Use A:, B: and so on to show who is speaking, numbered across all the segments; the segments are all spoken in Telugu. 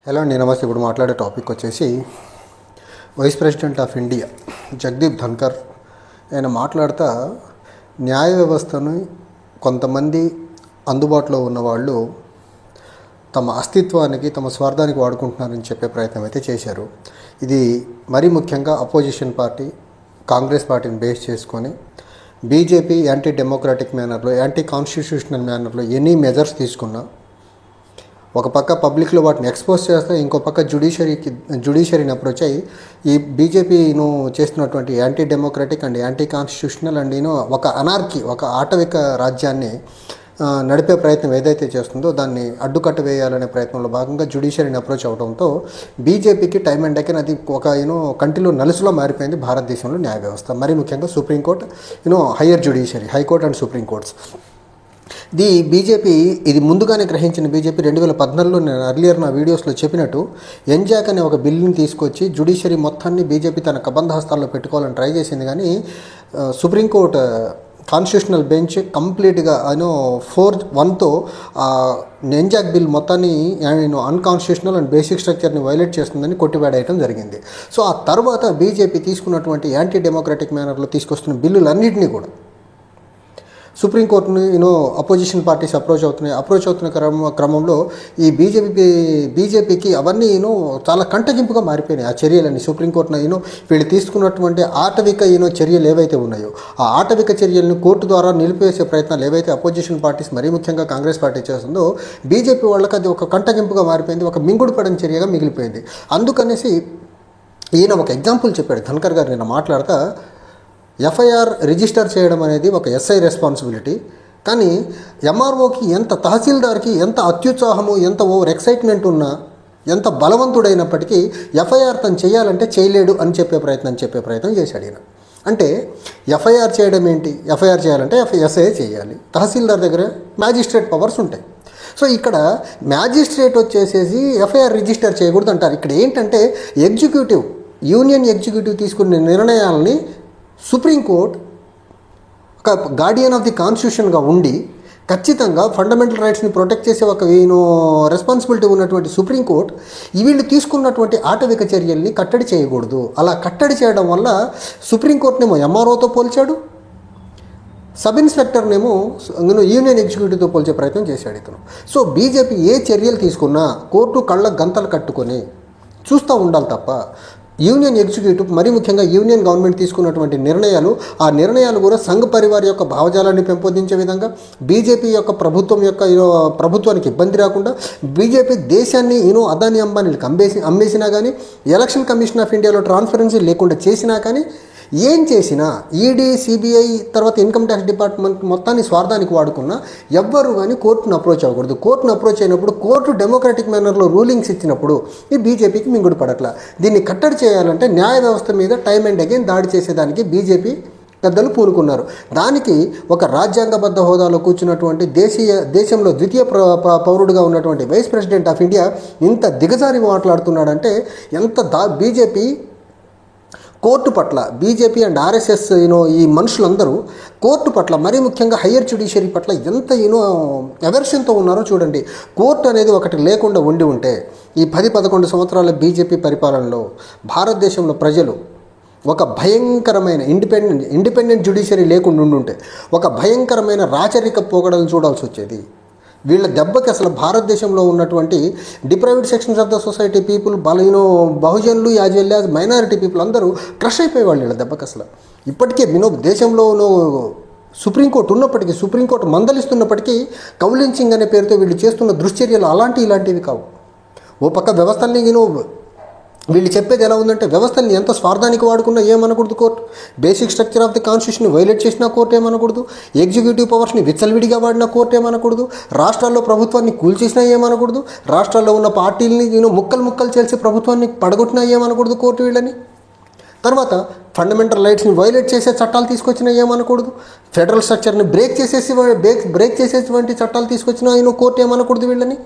A: హలో అండి, నమస్తే. ఇప్పుడు మాట్లాడే టాపిక్ వచ్చేసి vice president of India Jagdeep Dhankhar ఆయన మాట్లాడుతూ న్యాయ వ్యవస్థను కొంతమంది అందుబాటులో ఉన్నవాళ్ళు తమ అస్తిత్వానికి తమ స్వార్థానికి వాడుకుంటున్నారని చెప్పే ప్రయత్నం అయితే చేశారు. ఇది మరీ ముఖ్యంగా అపోజిషన్ పార్టీ కాంగ్రెస్ పార్టీని బేస్ చేసుకొని బీజేపీ యాంటీ డెమోక్రాటిక్ మేనర్లో యాంటీ కాన్స్టిట్యూషనల్ మేనర్లో ఎనీ మెజర్స్ తీసుకున్నా ఒక పక్క పబ్లిక్లో వాటిని ఎక్స్పోజ్ చేస్తే ఇంకో పక్క జ్యుడిషియరీని అప్రోచ్ అయ్యి ఈ బీజేపీను చేస్తున్నటువంటి anti democratic and anti constitutional and ఒక అనార్కీ ఒక ఆటవిక రాజ్యాన్ని నడిపే ప్రయత్నం ఏదైతే చేస్తుందో దాన్ని అడ్డుకట్ట వేయాలనే ప్రయత్నంలో భాగంగా జ్యుడిషియరీని అప్రోచ్ అవడంతో బీజేపీకి టైం అండ్ అగైన్ అది ఒక కంటిలో నలుసులో మారిపోయింది భారతదేశంలో న్యాయ వ్యవస్థ. మరీ ముఖ్యంగా supreme court higher judiciary high court and supreme courts BJP ఇది ముందుగానే గ్రహించిన బీజేపీ 2014లో నేను అర్లియర్ నా వీడియోస్లో చెప్పినట్టు ఎన్జాక్ అనే ఒక బిల్లుని తీసుకొచ్చి జ్యుడిషియరీ మొత్తాన్ని బీజేపీ తన కబంధ హస్తాల్లో పెట్టుకోవాలని ట్రై చేసింది. కానీ సుప్రీంకోర్టు కాన్స్టిట్యూషనల్ బెంచ్ కంప్లీట్గా 4-1తో ఎన్జాక్ బిల్ మొత్తాన్ని అన్కాన్స్టిట్యూషనల్ అండ్ బేసిక్ స్ట్రక్చర్ని వైలేట్ చేస్తుందని కొట్టివేయడం జరిగింది. సో ఆ తర్వాత బీజేపీ తీసుకున్నటువంటి యాంటీ డెమోక్రాటిక్ మేనర్లో తీసుకొస్తున్న బిల్లులన్నింటినీ కూడా సుప్రీంకోర్టుని అపోజిషన్ పార్టీస్ అప్రోచ్ అవుతున్న క్రమంలో ఈ బీజేపీకి అవన్నీ చాలా కంటగింపుగా మారిపోయినాయి. ఆ చర్యలన్నీ సుప్రీంకోర్టును వీళ్ళు తీసుకున్నటువంటి ఆటవిక చర్యలు ఏవైతే ఉన్నాయో ఆ ఆటవిక చర్యలను కోర్టు ద్వారా నిలిపివేసే ప్రయత్నాలు ఏవైతే అపోజిషన్ పార్టీస్ మరీ ముఖ్యంగా కాంగ్రెస్ పార్టీ చేస్తుందో బీజేపీ వాళ్ళకి అది ఒక కంటగింపుగా మారిపోయింది, ఒక మింగుడు పడని చర్యగా మిగిలిపోయింది. అందుకనేసి ఈయన ఒక ఎగ్జాంపుల్ చెప్పాడు. ధన్కర్ గారు నిన్న మాట్లాడుతూ ఎఫ్ఐఆర్ రిజిస్టర్ చేయడం అనేది ఒక ఎస్ఐ రెస్పాన్సిబిలిటీ, కానీ ఎంఆర్ఓకి తహసీల్దార్కి ఎంత అత్యుత్సాహము ఎంత ఓవర్ ఎక్సైట్మెంట్ ఉన్నా ఎంత బలవంతుడైనప్పటికీ ఎఫ్ఐఆర్ తను చేయాలంటే చేయలేడు అని చెప్పే ప్రయత్నం చేశాడు ఈయన. అంటే ఎఫ్ఐఆర్ చేయడం ఏంటి? ఎఫ్ఐఆర్ చేయాలంటే ఎస్ఐ చేయాలి, తహసీల్దార్ దగ్గర మ్యాజిస్ట్రేట్ పవర్స్ ఉంటాయి. సో ఇక్కడ మ్యాజిస్ట్రేట్ వచ్చేసేసి ఎఫ్ఐఆర్ రిజిస్టర్ చేయకూడదు అంటారు. ఇక్కడ ఏంటంటే యూనియన్ ఎగ్జిక్యూటివ్ తీసుకునే నిర్ణయాలని సుప్రీంకోర్టు ఒక గార్డియన్ ఆఫ్ ది కాన్స్టిట్యూషన్గా ఉండి ఖచ్చితంగా ఫండమెంటల్ రైట్స్ని ప్రొటెక్ట్ చేసే ఒక రెస్పాన్సిబిలిటీ ఉన్నటువంటి సుప్రీంకోర్టు వీళ్ళు తీసుకున్నటువంటి ఆటవిక చర్యల్ని కట్టడి చేయకూడదు. అలా కట్టడి చేయడం వల్ల సుప్రీంకోర్టునేమో ఎంఆర్ఓతో పోల్చాడు, సబ్ ఇన్స్పెక్టర్నేమో యూనియన్ ఎగ్జిక్యూటివ్తో పోల్చే ప్రయత్నం చేశాడు ఇతను. సో బీజేపీ ఏ చర్యలు తీసుకున్నా కోర్టు కళ్ళ గంతలు కట్టుకొని చూస్తూ ఉండాలి తప్ప యూనియన్ ఎగ్జిక్యూటివ్ మరీ ముఖ్యంగా యూనియన్ గవర్నమెంట్ తీసుకున్నటువంటి ఆ నిర్ణయాలు కూడా సంఘ్ పరివార్ యొక్క భావజాలాన్ని పెంపొందించే విధంగా బీజేపీ యొక్క ప్రభుత్వానికి ఇబ్బంది రాకుండా బీజేపీ దేశాన్ని అదాని అంబానీలకు అమ్మేసినా కానీ ఎలక్షన్ కమిషన్ ఆఫ్ ఇండియాలో ట్రాన్స్పరెన్సీ లేకుండా చేసినా కానీ ఏం చేసినా ఈడీ సిబిఐ తర్వాత ఇన్కమ్ ట్యాక్స్ డిపార్ట్మెంట్ మొత్తాన్ని స్వార్థానికి వాడుకున్నా ఎవ్వరు కానీ కోర్టును అప్రోచ్ అవ్వకూడదు. కోర్టును అప్రోచ్ అయినప్పుడు కోర్టు డెమోక్రాటిక్ మేనర్లో రూలింగ్స్ ఇచ్చినప్పుడు ఈ బీజేపీకి మింగుడు పడట్లా. దీన్ని కట్టడి చేయాలంటే న్యాయ వ్యవస్థ మీద టైం అండ్ అగైన్ దాడి చేసేదానికి బీజేపీ పెద్దలు పూనుకున్నారు. దానికి ఒక రాజ్యాంగబద్ధ హోదాలో కూర్చున్నటువంటి దేశంలో ద్వితీయ పౌరుడుగా ఉన్నటువంటి వైస్ ప్రెసిడెంట్ ఆఫ్ ఇండియా ఇంత దిగజారి మాట్లాడుతున్నాడంటే బీజేపీ కోర్టు పట్ల బీజేపీ అండ్ ఆర్ఎస్ఎస్ ఈ మనుషులందరూ కోర్టు పట్ల మరీ ముఖ్యంగా హయ్యర్ జ్యుడిషియరీ పట్ల ఎంత ఎవర్షన్తో ఉన్నారో చూడండి. కోర్టు అనేది ఒకటి లేకుండా ఉంటే ఈ 10-11 సంవత్సరాల బీజేపీ పరిపాలనలో భారతదేశంలో ప్రజలు ఒక భయంకరమైన ఇండిపెండెంట్ జ్యుడిషియరీ లేకుండా ఉండుంటే ఒక భయంకరమైన రాచరిక పోకడలను చూడాల్సి వచ్చేది. వీళ్ళ దెబ్బకి అసలు భారతదేశంలో ఉన్నటువంటి deprived sections of the society people బహుజనులు as well as minority people అందరూ క్రష్ అయిపోయేవాళ్ళు వీళ్ళ దెబ్బకి. అసలు ఇప్పటికే దేశంలో సుప్రీంకోర్టు ఉన్నప్పటికీ సుప్రీంకోర్టు మందలిస్తున్నప్పటికీ కౌలించింగ్ అనే పేరుతో వీళ్ళు చేస్తున్న దుశ్చర్యలు ఇలాంటివి కావు. ఓ పక్క వ్యవస్థల్ని వీళ్ళు చెప్పేది ఎలా ఉందంటే వ్యవస్థల్ని ఎంత స్వార్థానికి వాడుకున్నా ఏమనకూడదు court, basic structure of the constitution violate చేసినా కోర్టు ఏమనకూడదు, ఎగ్జిక్యూటివ్ పవర్స్ని విచ్చలవిడిగా వాడినా కోర్టు ఏమనకూడదు, రాష్ట్రాల్లో ప్రభుత్వాన్ని కూల్చేసినా ఏమనకూడదు, రాష్ట్రాల్లో ఉన్న పార్టీలని ముక్కలు చేసి ప్రభుత్వాన్ని పడగొట్టినా ఏమనకూడదు కోర్టు వీళ్ళని. తర్వాత ఫండమెంటల్ రైట్స్ని వైలేట్ చేసే చట్టాలు తీసుకొచ్చినా ఏమనకూడదు, ఫెడరల్ స్ట్రక్చర్ని బ్రేక్ చేసేటువంటి చట్టాలు తీసుకొచ్చినా కోర్టు ఏమనకూడదు వీళ్ళని.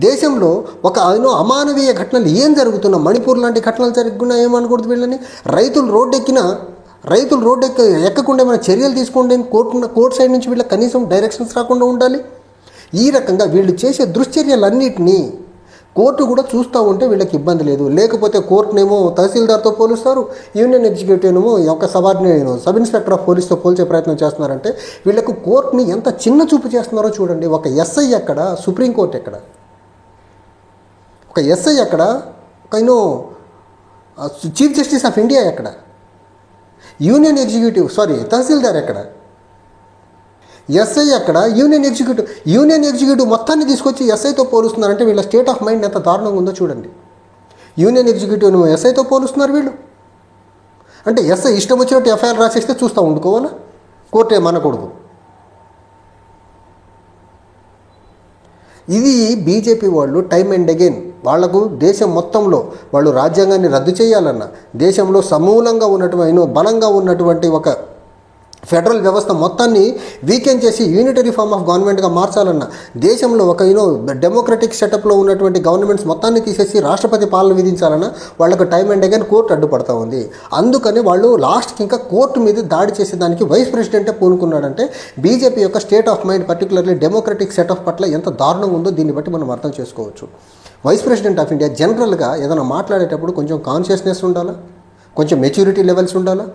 A: దేశంలో ఒక అమానవీయ ఘటనలు ఏం జరుగుతున్నా మణిపూర్ లాంటి ఘటనలు జరుగుతున్నా ఏమనకూడదు వీళ్ళని. రైతులు రోడ్డు ఎక్కకుండా ఏమైనా చర్యలు తీసుకోండి కోర్టు సైడ్ నుంచి వీళ్ళకి కనీసం డైరెక్షన్స్ రాకుండా ఉండాలి. ఈ రకంగా వీళ్ళు చేసే దుశ్చర్యలన్నింటినీ కోర్టు కూడా చూస్తూ ఉంటే వీళ్ళకి ఇబ్బంది లేదు. లేకపోతే కోర్టునేమో తహసీల్దార్తో పోలుస్తారు, యూనియన్ ఎగ్జిక్యూటివ్నేమో ఒక సబ్ ఇన్స్పెక్టర్ ఆఫ్ పోలీస్తో పోల్చే ప్రయత్నం చేస్తున్నారంటే వీళ్ళకు కోర్టుని ఎంత చిన్న చూపు చేస్తున్నారో చూడండి. ఒక ఎస్ఐ ఎక్కడ, సుప్రీంకోర్టు ఎక్కడ? ఒక ఎస్ఐ ఎక్కడ, ఒక చీఫ్ జస్టిస్ ఆఫ్ ఇండియా ఎక్కడ? యూనియన్ తహసీల్దార్ ఎక్కడ? ఎస్ఐ అక్కడ, యూనియన్ ఎగ్జిక్యూటివ్ మొత్తాన్ని తీసుకొచ్చి ఎస్ఐతో పోలుస్తున్నారంటే వీళ్ళ స్టేట్ ఆఫ్ మైండ్ ఎంత దారుణంగా ఉందో చూడండి. యూనియన్ ఎగ్జిక్యూటివ్ను ఎస్ఐతో పోలుస్తున్నారు వీళ్ళు. అంటే ఎస్ఐ ఇష్టం వచ్చినట్టు ఎఫ్ఐఆర్ రాసేస్తే చూస్తూ ఉండుకోవాలా? కోర్టు ఏమనకూడదు. ఇది బీజేపీ వాళ్ళు టైమ్ అండ్ అగైన్ వాళ్లకు దేశం మొత్తంలో వాళ్ళు రాజ్యాంగాన్ని రద్దు చేయాలన్నా, దేశంలో సమూలంగా ఉన్నటువంటి బలంగా ఉన్నటువంటి ఒక ఫెడరల్ వ్యవస్థ మొత్తాన్ని వీకెన్ చేసి యూనిటరీ ఫార్మ్ ఆఫ్ గవర్నమెంట్గా మార్చాలన్న, దేశంలో ఒక డెమోక్రటిక్ సెటప్లో ఉన్నటువంటి గవర్నమెంట్స్ మొత్తాన్ని తీసేసి రాష్ట్రపతి పాలన విధించాలన్న వాళ్ళకు టైమ్ అండ్ అగైన్ కోర్టు అడ్డుపడతా ఉంది. అందుకని వాళ్ళు లాస్ట్కి ఇంకా కోర్టు మీద దాడి చేసేదానికి వైస్ ప్రెసిడెంటే పూనుకున్నాడంటే బీజేపీ యొక్క state of mind particularly democratic setup పట్ల ఎంత దారుణంగా ఉందో దీన్ని బట్టి మనం అర్థం చేసుకోవచ్చు. వైస్ ప్రెసిడెంట్ ఆఫ్ ఇండియా జనరల్గా ఏదైనా మాట్లాడేటప్పుడు కొంచెం కాన్షియస్నెస్ ఉండాలా, కొంచెం మెచ్యూరిటీ లెవెల్స్ ఉండాలా,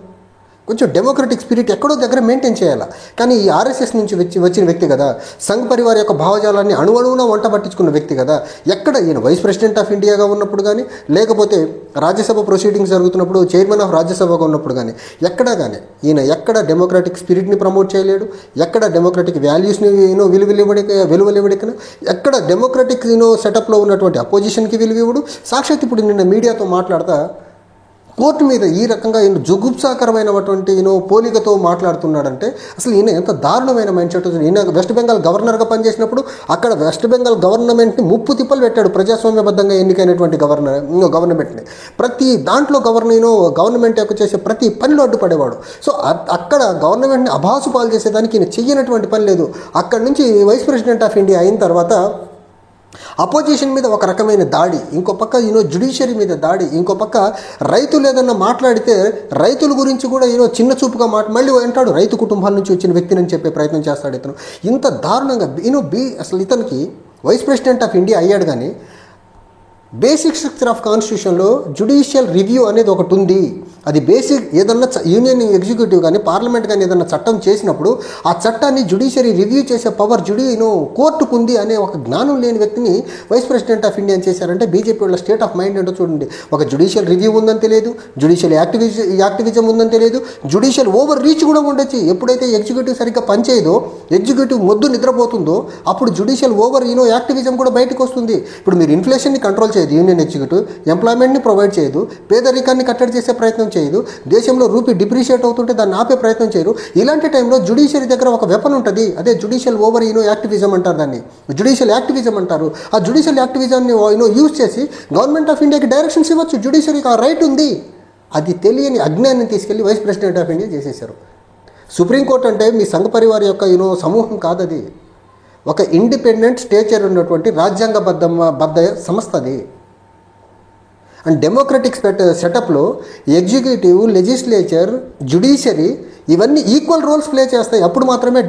A: కొంచెం డెమోక్రటిక్ స్పిరిట్ ఎక్కడో దగ్గర మెయింటైన్ చేయాలి. కానీ ఈ ఆర్ఎస్ఎస్ నుంచి వచ్చిన వ్యక్తి కదా, సంఘ్ పరివార్ యొక్క భావజాలాన్ని అణువణువున వంట పట్టించుకున్న వ్యక్తి కదా, ఎక్కడ ఈయన వైస్ ప్రెసిడెంట్ ఆఫ్ ఇండియాగా ఉన్నప్పుడు కానీ, లేకపోతే రాజ్యసభ ప్రొసీడింగ్స్ జరుగుతున్నప్పుడు చైర్మన్ ఆఫ్ రాజ్యసభగా ఉన్నప్పుడు కానీ ఎక్కడ డెమోక్రటిక్ స్పిరిట్ని ప్రమోట్ చేయలేడు, ఎక్కడ డెమోక్రటిక్ వాల్యూస్ని విలువలివ్వడికన, ఎక్కడ డెమోక్రటిక్ సెటప్లో ఉన్నటువంటి అపోజిషన్కి విలువ ఇవ్వడు. సాక్షాత్ ఇప్పుడు నిన్న మీడియాతో మాట్లాడతా కోర్టు మీద ఈ రకంగా జుగుప్సాకరమైనటువంటి పోలికతో మాట్లాడుతున్నాడంటే అసలు ఈయన ఎంత దారుణమైన మైండ్ సెట్. ఈయన వెస్ట్ బెంగాల్ గవర్నర్గా పనిచేసినప్పుడు అక్కడ వెస్ట్ బెంగాల్ గవర్నమెంట్ని ముప్పు తిప్పలు పెట్టాడు. ప్రజాస్వామ్యబద్ధంగా ఎన్నికైనటువంటి గవర్నమెంట్ని ప్రతి దాంట్లో గవర్నమెంట్ యొక్క చేసే ప్రతి పనిలో అడ్డుపడేవాడు. సో అక్కడ గవర్నమెంట్ని అభాసు పాలు చేసేదానికి ఈయన చెయ్యనటువంటి పని లేదు. అక్కడి నుంచి వైస్ ప్రెసిడెంట్ ఆఫ్ ఇండియా అయిన తర్వాత అపోజిషన్ మీద ఒక రకమైన దాడి, ఇంకో పక్క జ్యుడిషియరీ మీద దాడి, ఇంకో పక్క రైతులు ఏదన్నా మాట్లాడితే రైతుల గురించి కూడా చిన్న చూపుగా మళ్ళీ అంటాడు రైతు కుటుంబాల నుంచి వచ్చిన వ్యక్తిని చెప్పే ప్రయత్నం చేస్తాడు ఇతను. ఇంత దారుణంగా అసలు ఇతనికి వైస్ ప్రెసిడెంట్ ఆఫ్ ఇండియా అయ్యాడు. కానీ బేసిక్ స్ట్రక్చర్ ఆఫ్ కాన్స్టిట్యూషన్లో జ్యుడిషియల్ రివ్యూ అనేది ఒకటి ఉంది. అది బేసిక్ ఏదన్నా యూనియన్ ఎగ్జిక్యూటివ్ కానీ పార్లమెంట్ కానీ ఏదన్నా చట్టం చేసినప్పుడు ఆ చట్టాన్ని జ్యుడిషియరీ రివ్యూ చేసే పవర్ కోర్టుకు ఉంది అనే ఒక జ్ఞానం లేని వ్యక్తిని వైస్ ప్రెసిడెంట్ ఆఫ్ ఇండియా చేశారంటే బీజేపీ వాళ్ళ స్టేట్ ఆఫ్ మైండ్ ఏంటో చూడండి. ఒక జ్యుడిషియల్ రివ్యూ ఉందని తెలియదు, జ్యుడిషియల్ యాక్టివిజం ఉందని తెలియదు, జ్యుడిషియల్ ఓవర్ రీచ్ కూడా ఉండొచ్చు. ఎప్పుడైతే ఎగ్జిక్యూటివ్ సరిగ్గా పనిచేయదో, ఎగ్జిక్యూటివ్ మొద్దు నిద్రపోతుందో అప్పుడు జ్యుడిషియల్ ఓవర్ యాక్టివిజం కూడా బయటకు వస్తుంది. ఇప్పుడు మీరు ఇన్ఫ్లేషన్ని కంట్రోల్ చేయదు యూనియన్ ఎగ్జిక్యూటివ్, ఎంప్లాయ్మెంట్ని ప్రొవైడ్ చేయదు, పేదరికాన్ని కట్టడి చేసే ప్రయత్నం చేయదు, దేశంలో రూపీ డిప్రిషియేట్ అవుతుంటే దాన్ని ఆపే ప్రయత్నం చేయరు. ఇలాంటి టైంలో జ్యుడిషియరీ దగ్గర ఒక వెపన్ ఉంటుంది, అదే జ్యుడిషియల్ ఓవర్ యాక్టివిజం అంటారు, దాన్ని జ్యుడిషియల్ యాక్టివిజం అంటారు. ఆ జ్యుడిషియల్ యాక్టివిజంని యూజ్ చేసి గవర్నమెంట్ ఆఫ్ ఇండియాకి డైరెక్షన్స్ ఇవ్వచ్చు. జ్యుడిషియరీకి ఆ రైట్ ఉంది. అది తెలియని అజ్ఞానాన్ని తీసుకెళ్లి వైస్ ప్రెసిడెంట్ ఆఫ్ ఇండియా చేసేశారు. సుప్రీంకోర్టు అంటే మీ సంఘ పరివార్ యొక్క సమూహం కాదది, ఒక ఇండిపెండెంట్ స్టేచర్ ఉన్నటువంటి రాజ్యాంగబద్ధ సంస్థ అది. అండ్ డెమోక్రటిక్ సెటప్లో ఎగ్జిక్యూటివ్, లెజిస్లేచర్, జ్యుడిషియరీ ఇవన్నీ ఈక్వల్ రోల్స్ ప్లే చేస్తాయి. అప్పుడు మాత్రమే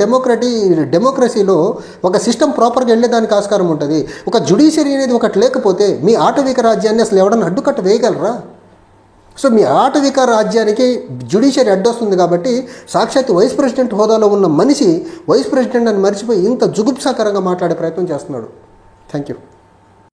A: డెమోక్రసీలో ఒక సిస్టమ్ ప్రాపర్గా వెళ్ళేదానికి ఆస్కారం ఉంటుంది. ఒక జ్యుడిషియరీ అనేది ఒకటి లేకపోతే మీ ఆటవిక రాజ్యాన్ని అసలు ఎవడన్నా అడ్డుకట్ట వేయగలరా? సో మీ ఆటవిక రాజ్యానికి జ్యుడిషియరీ అడ్డొస్తుంది కాబట్టి సాక్షాత్ వైస్ ప్రెసిడెంట్ హోదాలో ఉన్న మనిషి వైస్ ప్రెసిడెంట్ అని మర్చిపోయి ఇంత జుగుప్సాకరంగా మాట్లాడే ప్రయత్నం చేస్తున్నాడు. Thank you.